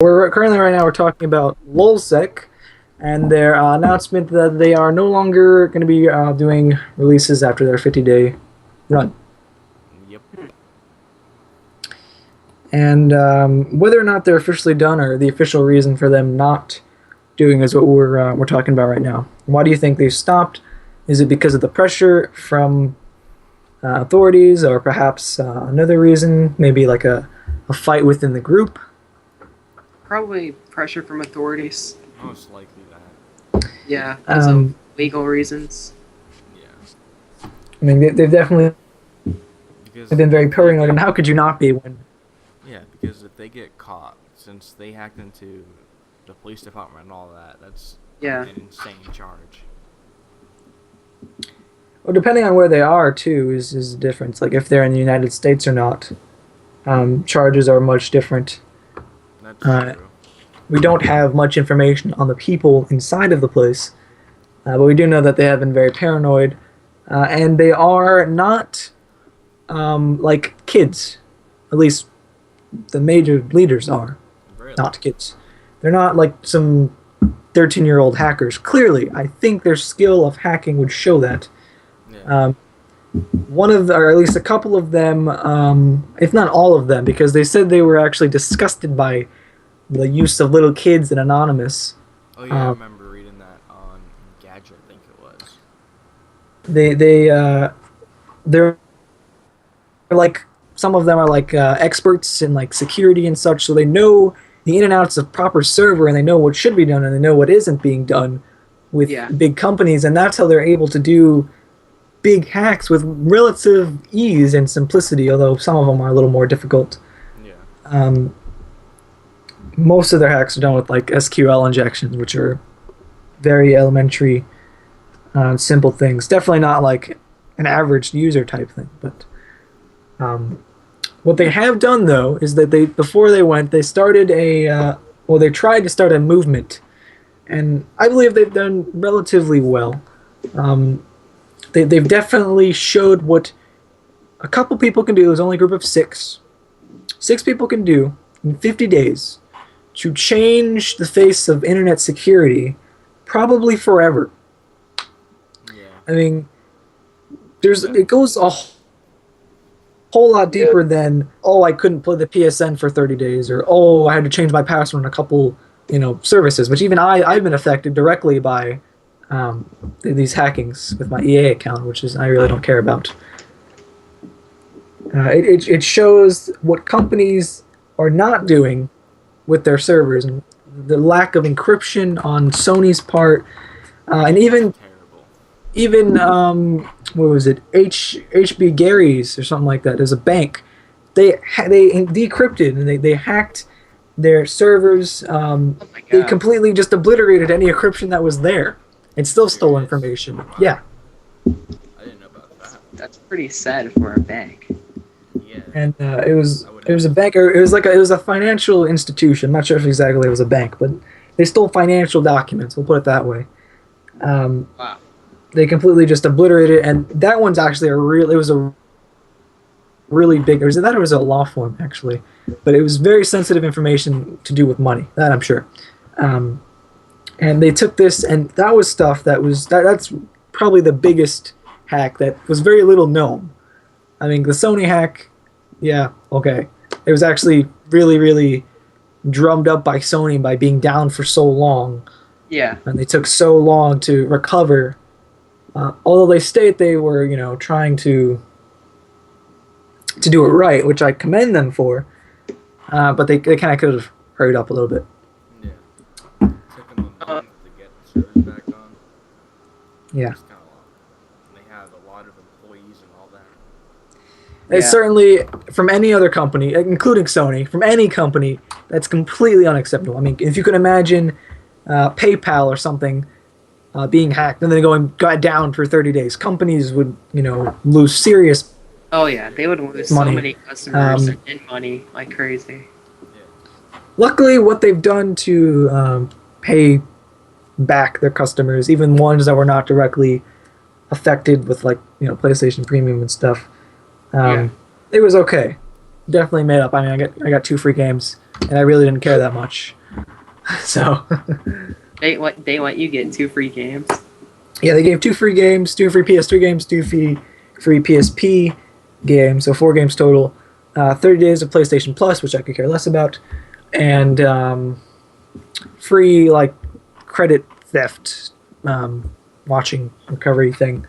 We're currently right now we're talking about Lulzsec and their announcement that they are no longer going to be doing releases after their 50-day run. Yep. And whether or not they're officially done or the official reason for them not doing is what we're talking about right now. Why do you think they stopped? Is it because of the pressure from authorities, or perhaps another reason, maybe like a fight within the group? Probably pressure from authorities. Most likely that. Yeah, because of legal reasons. Yeah. I mean, they've definitely Because been very paranoid, and how could you not be when... Yeah, because if they get caught, since they hacked into the police department and all that, that's an insane charge. Well, depending on where they are, too, is the difference. Like, if they're in the United States or not, charges are much different. That's true. We don't have much information on the people inside of the place, but we do know that they have been very paranoid, and they are not like kids. At least the major leaders are Really? not kids. They're not like some 13-year-old hackers. Clearly, I think their skill of hacking would show that. Yeah. One of, or at least a couple of them, if not all of them, because they said they were actually disgusted by the use of little kids and Anonymous. Oh yeah, I remember reading that on Gadget, I think it was. They're like, some of them are like experts in like security and such, so they know the in and outs of proper server, and they know what should be done, and they know what isn't being done with big companies, and that's how they're able to do big hacks with relative ease and simplicity, although some of them are a little more difficult. Yeah. Most of their hacks are done with like SQL injections, which are very elementary, simple things. Definitely not like an average user type thing. But what they have done, though, is that before they went, they started they tried to start a movement, and I believe they've done relatively well. They've definitely showed what a couple people can do. There's only a group of six. 6 people can do in 50 days to change the face of internet security, probably forever. Yeah. I mean, it goes a whole lot deeper than, oh, I couldn't play the PSN for 30 days, or oh, I had to change my password on a couple, services, which even I've been affected directly by these hackings with my EA account, which is I really don't care about. It shows what companies are not doing with their servers, and the lack of encryption on Sony's part, and even what was it, HB Gary's or something like that. There's a bank. They decrypted, and they hacked their servers. They completely just obliterated any encryption that was there. It still stole information. Yeah. I didn't know about that. That's pretty sad for a bank. Yeah. And it was a bank, or it was a financial institution. I'm not sure if exactly it was a bank, but they stole financial documents. We'll put it that way. Wow. They completely just obliterated, and that one's actually it was a really big, or was a law firm actually, but it was very sensitive information to do with money. That I'm sure. And they took this, and that was stuff that's probably the biggest hack that was very little known. I mean, the Sony hack, yeah, okay. It was actually really, really drummed up by Sony by being down for so long. Yeah. And they took so long to recover. Although they state they were, trying to do it right, which I commend them for. But they kind of could have hurried up a little bit. Yeah. Took them a month to get the servers back on. Yeah. It's kind of long. They have a lot of employees and all that. It's certainly, from any other company, including Sony, from any company, that's completely unacceptable. I mean, if you could imagine PayPal or something being hacked and then got down for 30 days, companies would, lose serious Oh yeah, they would lose money. so many customers and money like crazy. Luckily, what they've done to pay back their customers, even ones that were not directly affected with PlayStation Premium and stuff, it was okay. Definitely made up. I mean, I got 2 free games and I really didn't care that much. So They let you get 2 free games. yeah, they gave 2 free games, 2 free PS3 games, 2 free PSP games, so 4 games total. 30 days of PlayStation Plus, which I could care less about, and free like credit theft watching recovery thing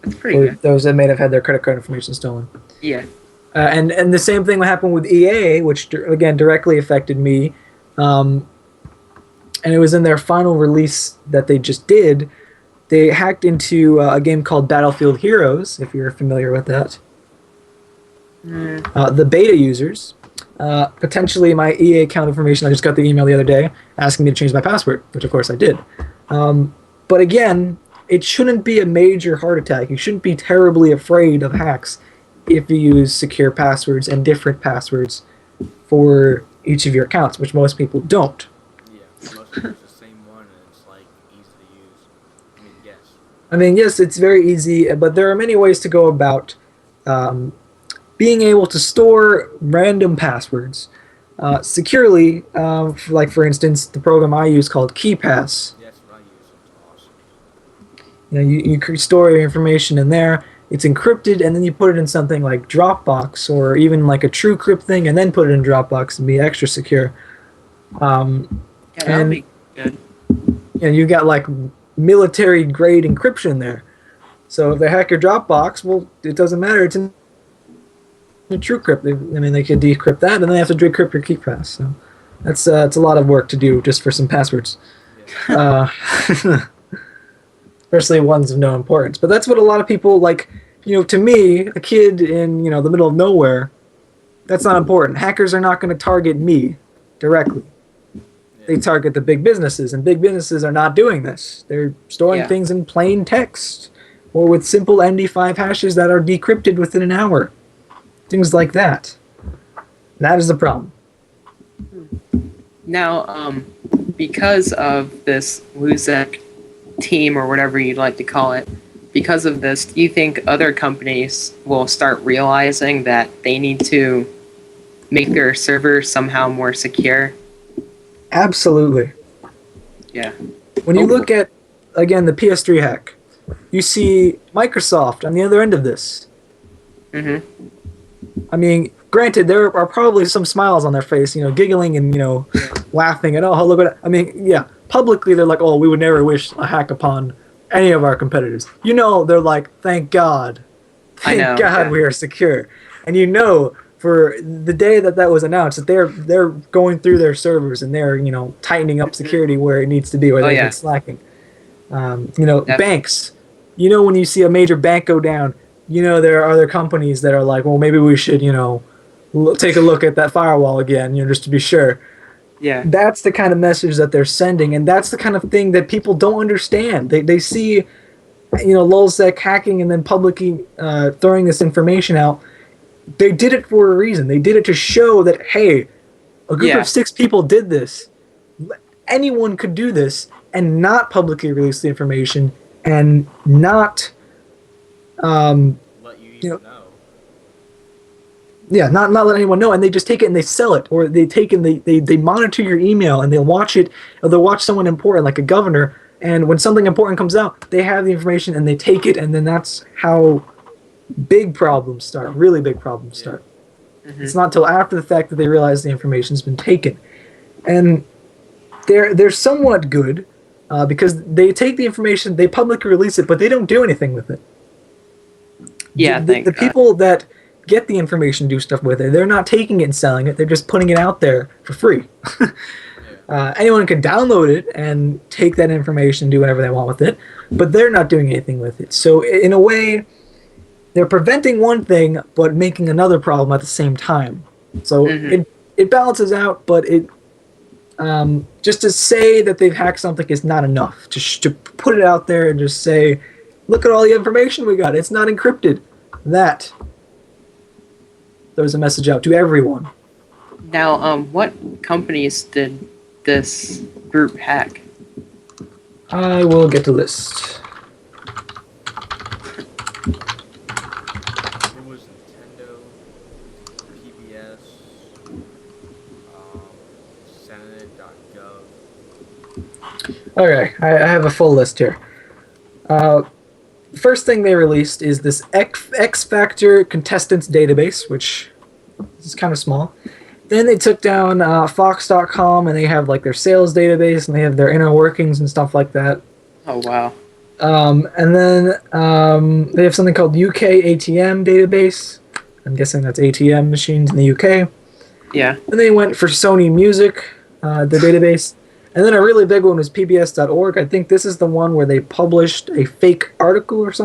That's pretty for good. those that may have had their credit card information stolen. Yeah. And the same thing happened with EA, which again directly affected me. And it was in their final release that they just did. They hacked into a game called Battlefield Heroes, if you're familiar with that. The beta users, potentially my EA account information. I just got the email the other day asking me to change my password, which of course I did. But again, it shouldn't be a major heart attack. You shouldn't be terribly afraid of hacks if you use secure passwords and different passwords for each of your accounts, which most people don't. Yeah, most people use the same one, and it's like easy to use. Yes. I mean, yes, it's very easy, but there are many ways to go about being able to store random passwords securely. Like, for instance, the program I use called KeyPass. That's what I use. It's awesome. You know, you store your information in there. It's encrypted, and then you put it in something like Dropbox or even like a TrueCrypt thing, and then put it in Dropbox and be extra secure. Yeah, that would be good. And you got like military grade encryption there. So if they hack your Dropbox, well, it doesn't matter. It's in TrueCrypt. I mean, they could decrypt that, and then they have to decrypt your KeyPass. So that's it's a lot of work to do just for some passwords. Yeah. Especially ones of no importance. But that's what a lot of people like. You know, to me, a kid in the middle of nowhere, that's not important. Hackers are not going to target me directly. They target the big businesses, and big businesses are not doing this. They're storing things in plain text or with simple MD5 hashes that are decrypted within an hour. Things like that. That is the problem. Now, because of this Lulzsec team, or whatever you'd like to call it, because of this, do you think other companies will start realizing that they need to make their servers somehow more secure? Absolutely. Yeah. When you look at, again, the PS3 hack, you see Microsoft on the other end of this. Mm-hmm. I mean, granted, there are probably some smiles on their face, giggling and, laughing at, oh, look at it. I mean, yeah, publicly they're like, oh, we would never wish a hack upon any of our competitors. They're like, thank God. Thank God we are secure. And for the day that was announced, that they're going through their servers and they're, tightening up security where it needs to be, where they've been slacking. Banks. When you see a major bank go down, there are other companies that are like, well, maybe we should, take a look at that firewall again, just to be sure. Yeah. That's the kind of message that they're sending, and that's the kind of thing that people don't understand. They see, Lulzsec hacking and then publicly throwing this information out. They did it for a reason. They did it to show that, hey, a group of 6 people did this. Anyone could do this and not publicly release the information and not Let you know. Yeah, not let anyone know, and they just take it and they sell it, or they take and they monitor your email and they'll watch it, or they'll watch someone important like a governor, and when something important comes out, they have the information and they take it, and then that's how big problems start, really big problems start. Mm-hmm. It's not till after the fact that they realize the information's been taken, and they're somewhat good because they take the information, they publicly release it, but they don't do anything with it. Yeah, the people that get the information, do stuff with it. They're not taking it and selling it. They're just putting it out there for free. Anyone can download it and take that information and do whatever they want with it, but they're not doing anything with it. So in a way, they're preventing one thing but making another problem at the same time. So it balances out, but it just to say that they've hacked something is not enough. To put it out there and just say, look at all the information we got. It's not encrypted. That there's a message out to everyone. Now, what companies did this group hack? I will get the list. It was Nintendo, PBS, Okay, I have a full list here. First thing they released is this X Factor contestants database, which is kind of small. Then they took down Fox.com, and they have like their sales database, and they have their inner workings and stuff like that. Oh wow. And then they have something called UK ATM database. I'm guessing that's ATM machines in the UK. Yeah. Then they went for Sony Music, the database. And then a really big one was PBS.org. I think this is the one where they published a fake article or something.